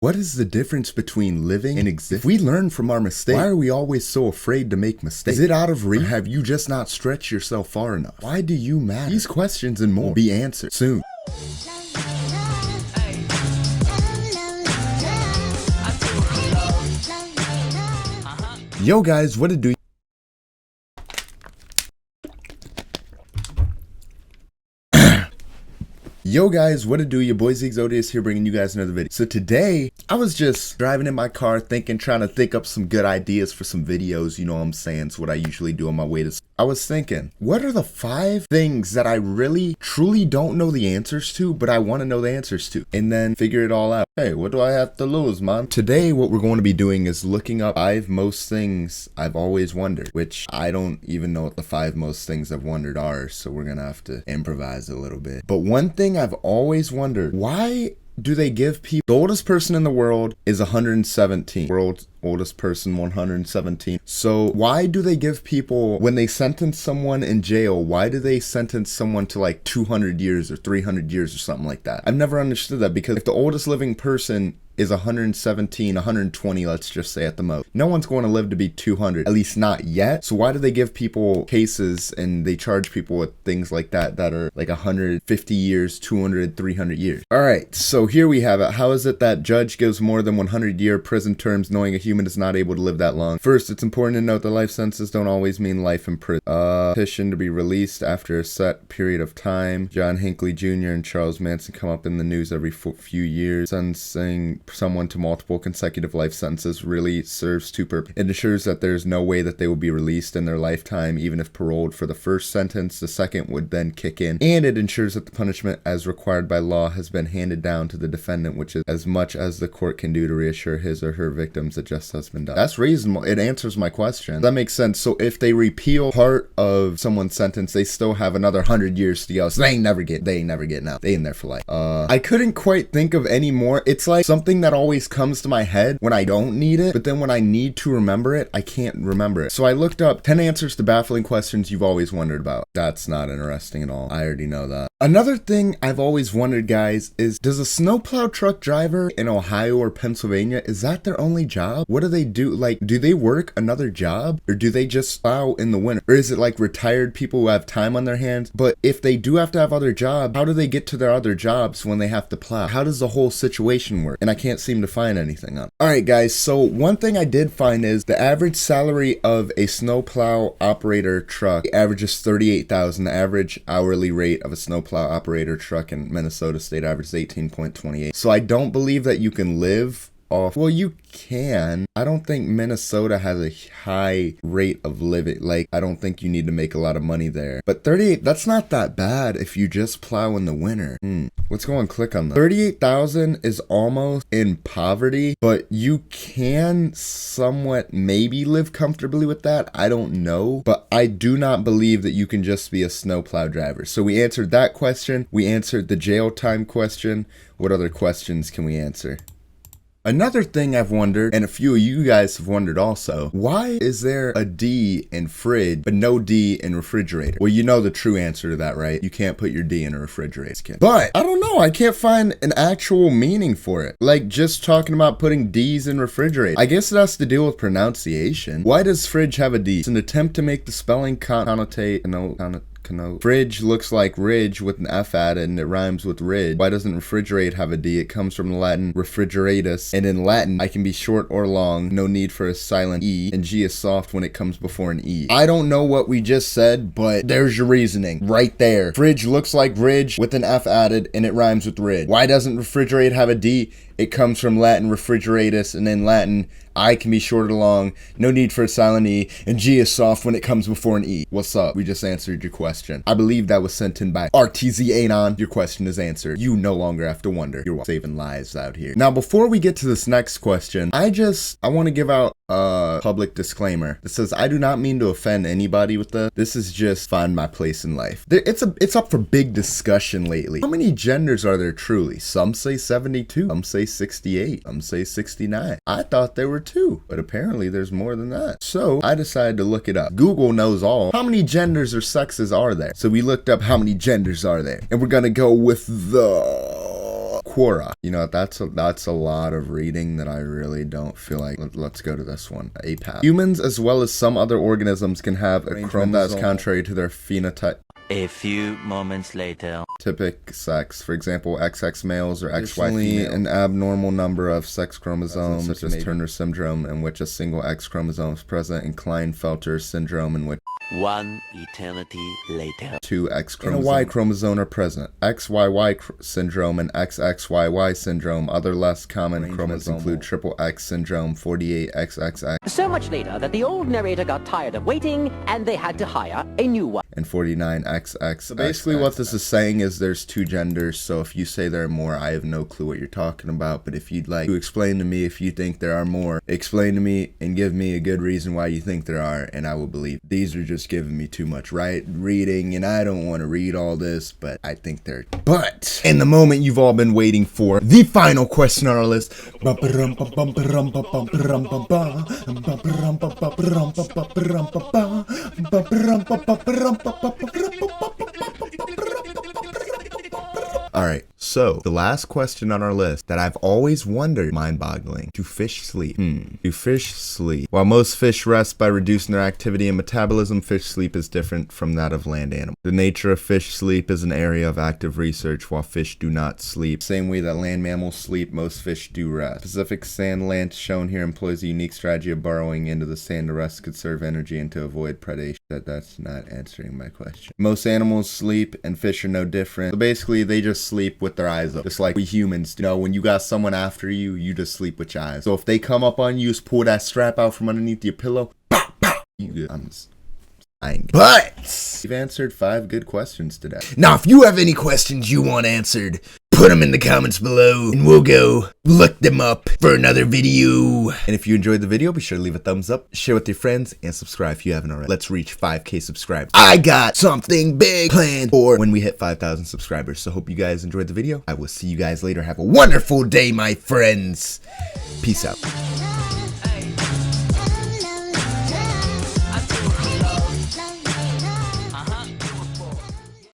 What is the difference between living and existing? If we learn from our mistakes, why are we always so afraid to make mistakes? Is it out of reach? Or have you just not stretched yourself far enough? Why do you matter? These questions and more will be answered soon. Yo guys, what it do? Yo guys, what it do? Your boy Exodius here bringing you guys another video. So today, I was just driving in my car trying to think up some good ideas for some videos, you know what I'm saying? It's what I usually do on my way to school. I was thinking, what are the 5 things that I really, truly don't know the answers to, but I want to know the answers to? And then figure it all out. Hey, what do I have to lose, man? Today, what we're going to be doing is looking up 5 most things I've always wondered, which I don't even know what the 5 most things I've wondered are, so we're going to have to improvise a little bit. But one thing I've always wondered, why do they give people, the oldest person in the world is 117, world's oldest person 117. So why do they give people, when they sentence someone in jail, why do they sentence someone to like 200 years or 300 years or something like that? I've never understood that, because if the oldest living person is 117, 120, let's just say at the most, no one's going to live to be 200, at least not yet. So why do they give people cases and they charge people with things like that are like 150 years, 200, 300 years? All right, so here we have it. How is it that judge gives more than 100-year prison terms knowing a human is not able to live that long? First, it's important to note that life sentences don't always mean life in prison. Petition to be released after a set period of time. John Hinckley Jr. and Charles Manson come up in the news every few years. Sentencing someone to multiple consecutive life sentences really serves 2 purposes. It ensures that there's no way that they will be released in their lifetime, even if paroled for the first sentence. The second would then kick in. And it ensures that the punishment as required by law has been handed down to the defendant, which is as much as the court can do to reassure his or her victims that justice has been done. That's reasonable. It answers my question. That makes sense. So if they repeal part of someone's sentence, they still have another 100 years to go. So they ain't never getting out. They in there for life. I couldn't quite think of any more. It's like something that always comes to my head when I don't need it, but then when I need to remember it, I can't remember it. So I looked up 10 answers to baffling questions you've always wondered about. That's not interesting at all. I already know that. Another thing I've always wondered, guys, is does a snowplow truck driver in Ohio or Pennsylvania, is that their only job? What do they do? Like, do they work another job, or do they just plow in the winter? Or is it like retired people who have time on their hands? But if they do have to have other jobs, how do they get to their other jobs when they have to plow? How does the whole situation work? And I can't seem to find anything on it. All right, guys, so one thing I did find is the average salary of a snowplow operator truck averages $38,000. The average hourly rate of a snowplow operator truck in Minnesota state averages $18.28. So I don't believe that you can live off, well, you can. I don't think Minnesota has a high rate of living. Like, I don't think you need to make a lot of money there. But 38, that's not that bad if you just plow in the winter. Let's go and click on that. 38,000 is almost in poverty, but you can somewhat maybe live comfortably with that. I don't know, but I do not believe that you can just be a snowplow driver. So we answered that question. We answered the jail time question. What other questions can we answer? Another thing I've wondered, and a few of you guys have wondered also, why is there a D in fridge, but no D in refrigerator? Well, you know the true answer to that, right? You can't put your D in a refrigerator. But, I don't know, I can't find an actual meaning for it. Like, just talking about putting D's in refrigerator. I guess it has to deal with pronunciation. Why does fridge have a D? It's an attempt to make the spelling Fridge looks like ridge with an F added and it rhymes with ridge. Why doesn't refrigerate have a D? It comes from Latin refrigeratus, and in Latin I can be short or long, no need for a silent E, and G is soft when it comes before an E. I don't know what we just said, but there's your reasoning right there. Fridge looks like ridge with an F added and it rhymes with ridge. Why doesn't refrigerate have a D? It comes from Latin refrigeratus, and in Latin I can be short or long, no need for a silent E, and G is soft when it comes before an E. What's up? We just answered your question. I believe that was sent in by RTZ Anon. Your question is answered. You no longer have to wonder. You're saving lives out here. Now, before we get to this next question, I want to give out a public disclaimer that says I do not mean to offend anybody with this. This is just find my place in life. It's up for big discussion lately. How many genders are there truly? Some say 72, some say 68, some say 69. I thought there were 2, but apparently there's more than that. So I decided to look it up. Google knows all. How many genders or sexes are there? So we looked up how many genders are there, and we're gonna go with the Quora. You know, that's a lot of reading that I really don't feel like. Let's go to this one. APAP. Humans, as well as some other organisms, can have a chromosome that's contrary to their phenotype. A few moments later. Typic sex, for example, XX males or XY females. An abnormal number of sex chromosomes, such as Turner syndrome, in which a single X chromosome is present, and Klinefelter syndrome, in which one eternity later. 2 X chromosomes and a Y chromosome are present. XYY syndrome and XXYY syndrome. Other less common chromosomes include triple X syndrome, 48XXX. So much later that the old narrator got tired of waiting and they had to hire a new one. And 49XX. So basically what this is saying is there's 2 genders, so if you say there are more, I have no clue what you're talking about, but if you'd like to explain to me if you think there are more, explain to me and give me a good reason why you think there are, and I will believe. These are just giving me too much reading, and I don't want to read all this, but I think they're... But in the moment you've all been waiting for, the final question on our list. Alright, so the last question on our list that I've always wondered, mind-boggling. Do fish sleep? Do fish sleep? While most fish rest by reducing their activity and metabolism, fish sleep is different from that of land animals. The nature of fish sleep is an area of active research, while fish do not sleep. Same way that land mammals sleep, most fish do rest. Pacific sand lance shown here employs a unique strategy of burrowing into the sand to rest, conserve energy, and to avoid predation. That's not answering my question. Most animals sleep, and fish are no different. So basically, they just sleep with their eyes up, just like we humans do. You know, when you got someone after you, you just sleep with your eyes. So if they come up on you, just pull that strap out from underneath your pillow. Pow, pow, you good. I'm just lying. But you've answered 5 good questions today. Now, if you have any questions you want answered, put them in the comments below, and we'll go look them up for another video. And if you enjoyed the video, be sure to leave a thumbs up, share with your friends, and subscribe if you haven't already. Let's reach 5K subscribers. I got something big planned for when we hit 5,000 subscribers. So hope you guys enjoyed the video. I will see you guys later. Have a wonderful day, my friends. Peace out.